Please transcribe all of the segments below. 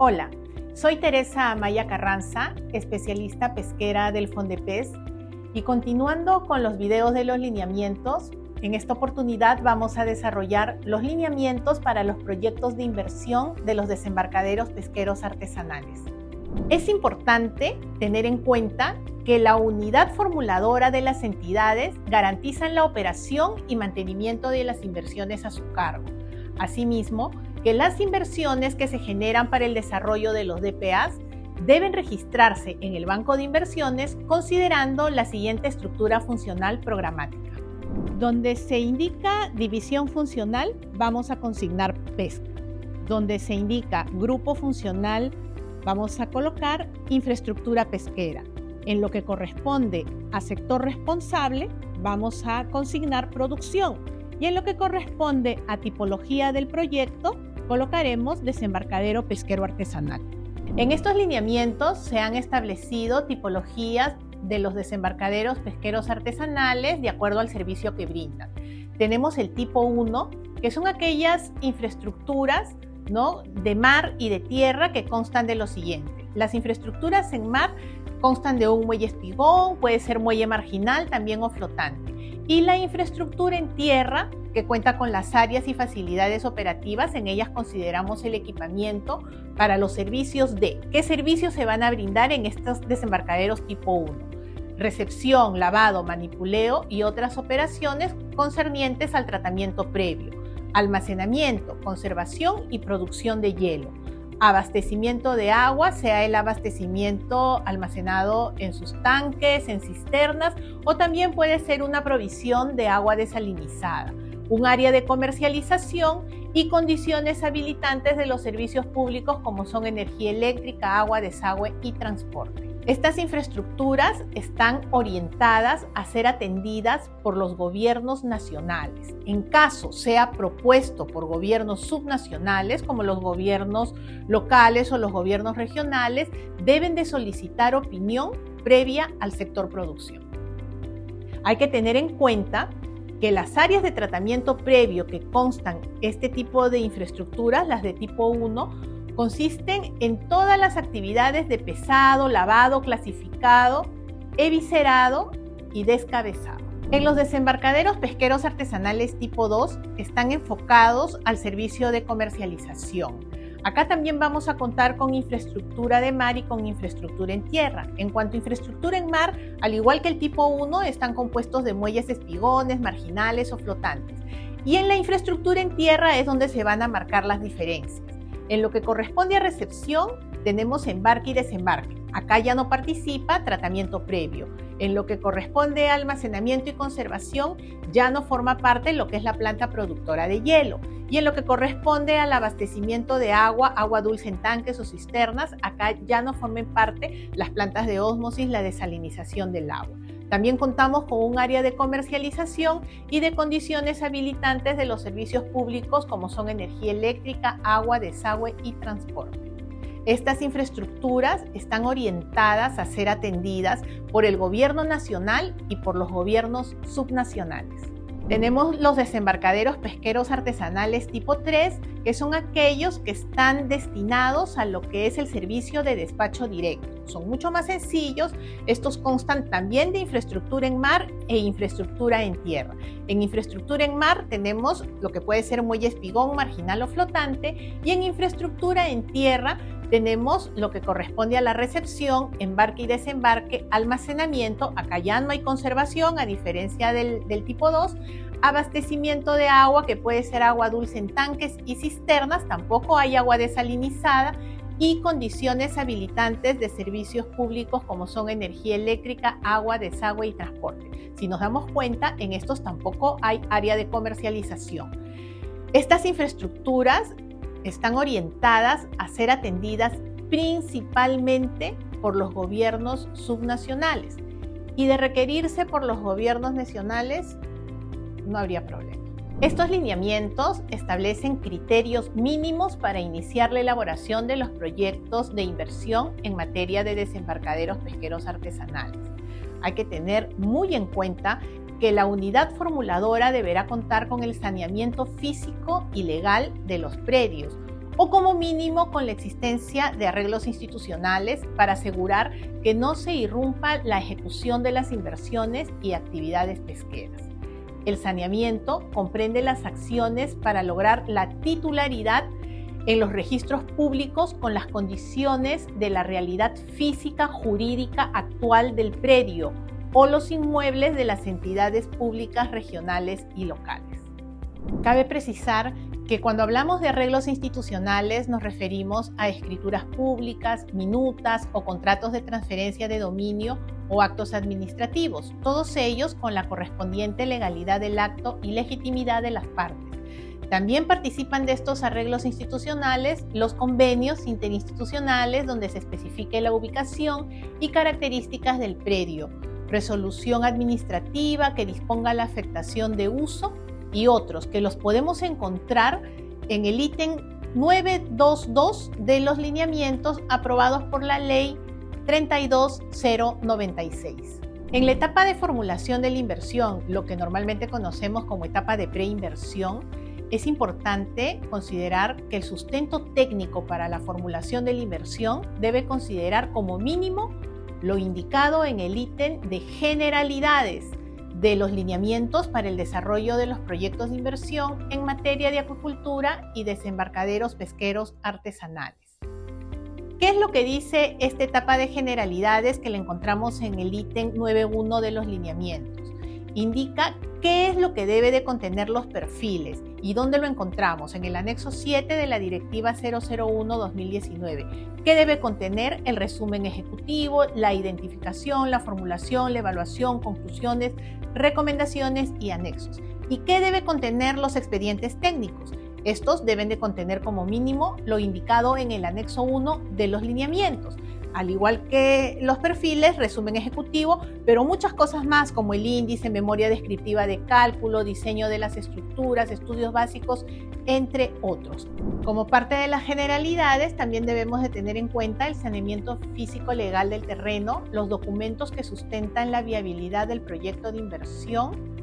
Hola, soy Teresa Amaya Carranza, especialista pesquera del Fondepes, y continuando con los videos de los lineamientos, en esta oportunidad vamos a desarrollar los lineamientos para los proyectos de inversión de los desembarcaderos pesqueros artesanales. Es importante tener en cuenta que la unidad formuladora de las entidades garantizan la operación y mantenimiento de las inversiones a su cargo. Asimismo, que las inversiones que se generan para el desarrollo de los DPAs deben registrarse en el Banco de Inversiones considerando la siguiente estructura funcional programática. Donde se indica división funcional, vamos a consignar pesca. Donde se indica grupo funcional, vamos a colocar infraestructura pesquera. En lo que corresponde a sector responsable, vamos a consignar producción. Y en lo que corresponde a tipología del proyecto, colocaremos desembarcadero pesquero artesanal. En estos lineamientos se han establecido tipologías de los desembarcaderos pesqueros artesanales de acuerdo al servicio que brindan. Tenemos el tipo 1, que son aquellas infraestructuras, de mar y de tierra que constan de lo siguiente. Las infraestructuras en mar constan de un muelle espigón, puede ser muelle marginal también o flotante. Y la infraestructura en tierra, que cuenta con las áreas y facilidades operativas, en ellas consideramos el equipamiento para los servicios de. ¿Qué servicios se van a brindar en estos desembarcaderos tipo 1? Recepción, lavado, manipuleo y otras operaciones concernientes al tratamiento previo, almacenamiento, conservación y producción de hielo, abastecimiento de agua, sea el abastecimiento almacenado en sus tanques, en cisternas, o también puede ser una provisión de agua desalinizada, un área de comercialización y condiciones habilitantes de los servicios públicos como son energía eléctrica, agua, desagüe y transporte. Estas infraestructuras están orientadas a ser atendidas por los gobiernos nacionales. En caso sea propuesto por gobiernos subnacionales, como los gobiernos locales o los gobiernos regionales, deben de solicitar opinión previa al sector producción. Hay que tener en cuenta que las áreas de tratamiento previo que constan este tipo de infraestructuras, las de tipo 1, consisten en todas las actividades de pesado, lavado, clasificado, eviscerado y descabezado. En los desembarcaderos pesqueros artesanales tipo 2 están enfocados al servicio de comercialización. Acá también vamos a contar con infraestructura de mar y con infraestructura en tierra. En cuanto a infraestructura en mar, al igual que el tipo 1, están compuestos de muelles espigones, marginales o flotantes. Y en la infraestructura en tierra es donde se van a marcar las diferencias. En lo que corresponde a recepción, tenemos embarque y desembarque. Acá ya no participa tratamiento previo. En lo que corresponde a almacenamiento y conservación, ya no forma parte lo que es la planta productora de hielo. Y en lo que corresponde al abastecimiento de agua, agua dulce en tanques o cisternas, acá ya no forman parte las plantas de ósmosis, la desalinización del agua. También contamos con un área de comercialización y de condiciones habilitantes de los servicios públicos como son energía eléctrica, agua, desagüe y transporte. Estas infraestructuras están orientadas a ser atendidas por el gobierno nacional y por los gobiernos subnacionales. Tenemos los desembarcaderos pesqueros artesanales tipo 3, que son aquellos que están destinados a lo que es el servicio de despacho directo. Son mucho más sencillos. Estos constan también de infraestructura en mar e infraestructura en tierra. En infraestructura en mar tenemos lo que puede ser muelle espigón, marginal o flotante, y en infraestructura en tierra tenemos lo que corresponde a la recepción, embarque y desembarque, almacenamiento, acá ya no hay conservación a diferencia del tipo 2, abastecimiento de agua, que puede ser agua dulce en tanques y cisternas, tampoco hay agua desalinizada, y condiciones habilitantes de servicios públicos como son energía eléctrica, agua, desagüe y transporte. Si nos damos cuenta, en estos tampoco hay área de comercialización. Estas infraestructuras están orientadas a ser atendidas principalmente por los gobiernos subnacionales, y de requerirse por los gobiernos nacionales no habría problema. Estos lineamientos establecen criterios mínimos para iniciar la elaboración de los proyectos de inversión en materia de desembarcaderos pesqueros artesanales. Hay que tener muy en cuenta que la unidad formuladora deberá contar con el saneamiento físico y legal de los predios, o como mínimo con la existencia de arreglos institucionales para asegurar que no se irrumpa la ejecución de las inversiones y actividades pesqueras. El saneamiento comprende las acciones para lograr la titularidad en los registros públicos con las condiciones de la realidad física jurídica actual del predio o los inmuebles de las entidades públicas regionales y locales. Cabe precisar que cuando hablamos de arreglos institucionales nos referimos a escrituras públicas, minutas o contratos de transferencia de dominio o actos administrativos, todos ellos con la correspondiente legalidad del acto y legitimidad de las partes. También participan de estos arreglos institucionales los convenios interinstitucionales donde se especifique la ubicación y características del predio, resolución administrativa que disponga la afectación de uso y otros que los podemos encontrar en el ítem 922 de los lineamientos aprobados por la Ley 32096. En la etapa de formulación de la inversión, lo que normalmente conocemos como etapa de preinversión, es importante considerar que el sustento técnico para la formulación de la inversión debe considerar como mínimo lo indicado en el ítem de generalidades de los lineamientos para el desarrollo de los proyectos de inversión en materia de acuicultura y desembarcaderos pesqueros artesanales. ¿Qué es lo que dice esta etapa de generalidades que la encontramos en el ítem 9.1 de los lineamientos? Indica qué es lo que debe de contener los perfiles y dónde lo encontramos en el anexo 7 de la Directiva 001-2019. ¿Qué debe contener? El resumen ejecutivo, la identificación, la formulación, la evaluación, conclusiones, recomendaciones y anexos. ¿Y qué debe contener los expedientes técnicos? Estos deben de contener como mínimo lo indicado en el anexo 1 de los lineamientos, al igual que los perfiles, resumen ejecutivo, pero muchas cosas más como el índice, memoria descriptiva de cálculo, diseño de las estructuras, estudios básicos, entre otros. Como parte de las generalidades, también debemos de tener en cuenta el saneamiento físico-legal del terreno, los documentos que sustentan la viabilidad del proyecto de inversión,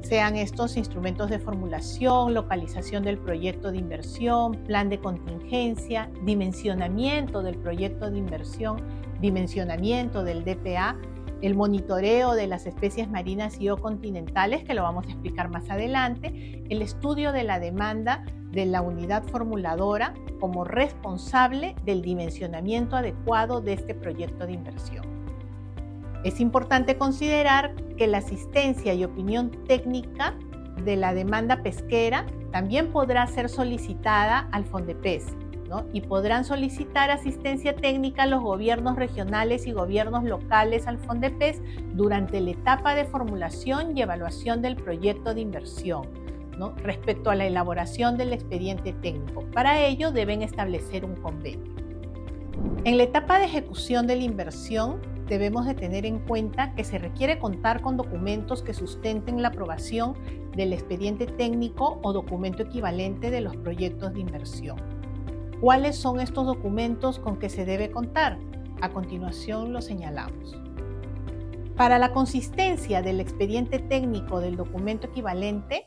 sean estos instrumentos de formulación, localización del proyecto de inversión, plan de contingencia, dimensionamiento del proyecto de inversión, dimensionamiento del DPA, el monitoreo de las especies marinas y o continentales, que lo vamos a explicar más adelante, el estudio de la demanda de la unidad formuladora como responsable del dimensionamiento adecuado de este proyecto de inversión. Es importante considerar que la asistencia y opinión técnica de la demanda pesquera también podrá ser solicitada al FONDEPES, ¿no? Y podrán solicitar asistencia técnica los gobiernos regionales y gobiernos locales al FONDEPES durante la etapa de formulación y evaluación del proyecto de inversión, ¿no? Respecto a la elaboración del expediente técnico. Para ello deben establecer un convenio. En la etapa de ejecución de la inversión, debemos de tener en cuenta que se requiere contar con documentos que sustenten la aprobación del expediente técnico o documento equivalente de los proyectos de inversión. ¿Cuáles son estos documentos con que se debe contar? A continuación lo señalamos. Para la consistencia del expediente técnico del documento equivalente,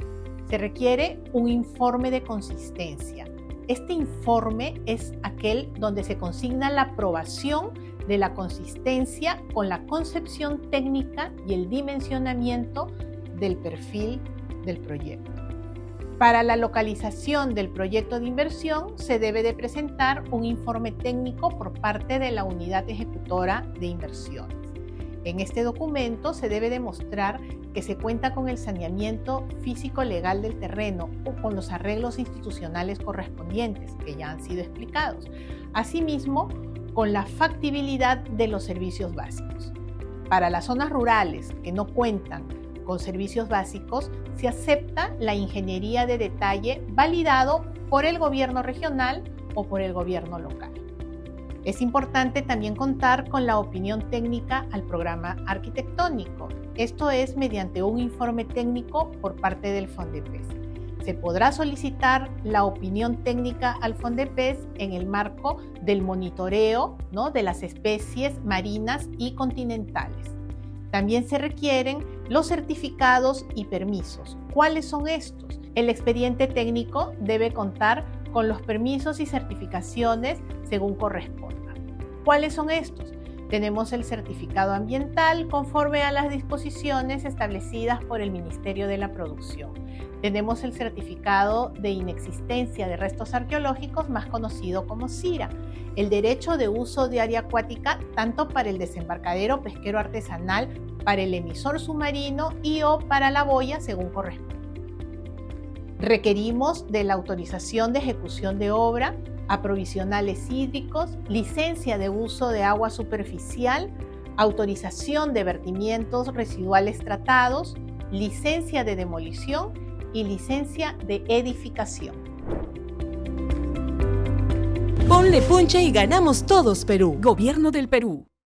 se requiere un informe de consistencia. Este informe es aquel donde se consigna la aprobación de la consistencia con la concepción técnica y el dimensionamiento del perfil del proyecto. Para la localización del proyecto de inversión se debe de presentar un informe técnico por parte de la unidad ejecutora de inversiones. En este documento se debe demostrar que se cuenta con el saneamiento físico-legal del terreno o con los arreglos institucionales correspondientes, que ya han sido explicados. Asimismo, con la factibilidad de los servicios básicos. Para las zonas rurales que no cuentan con servicios básicos, se acepta la ingeniería de detalle validado por el gobierno regional o por el gobierno local. Es importante también contar con la opinión técnica al programa arquitectónico. Esto es mediante un informe técnico por parte del FONDEPES. Se podrá solicitar la opinión técnica al FONDEPES en el marco del monitoreo, ¿no?, de las especies marinas y continentales. También se requieren los certificados y permisos. ¿Cuáles son estos? El expediente técnico debe contar con los permisos y certificaciones según corresponda. ¿Cuáles son estos? Tenemos el certificado ambiental conforme a las disposiciones establecidas por el Ministerio de la Producción. Tenemos el certificado de inexistencia de restos arqueológicos, más conocido como CIRA. El derecho de uso de área acuática tanto para el desembarcadero pesquero artesanal, para el emisor submarino y o para la boya según corresponda. Requerimos de la autorización de ejecución de obra, aprovisionales hídricos, licencia de uso de agua superficial, autorización de vertimientos residuales tratados, licencia de demolición y licencia de edificación. Ponle punche y ganamos todos, Perú. Gobierno del Perú.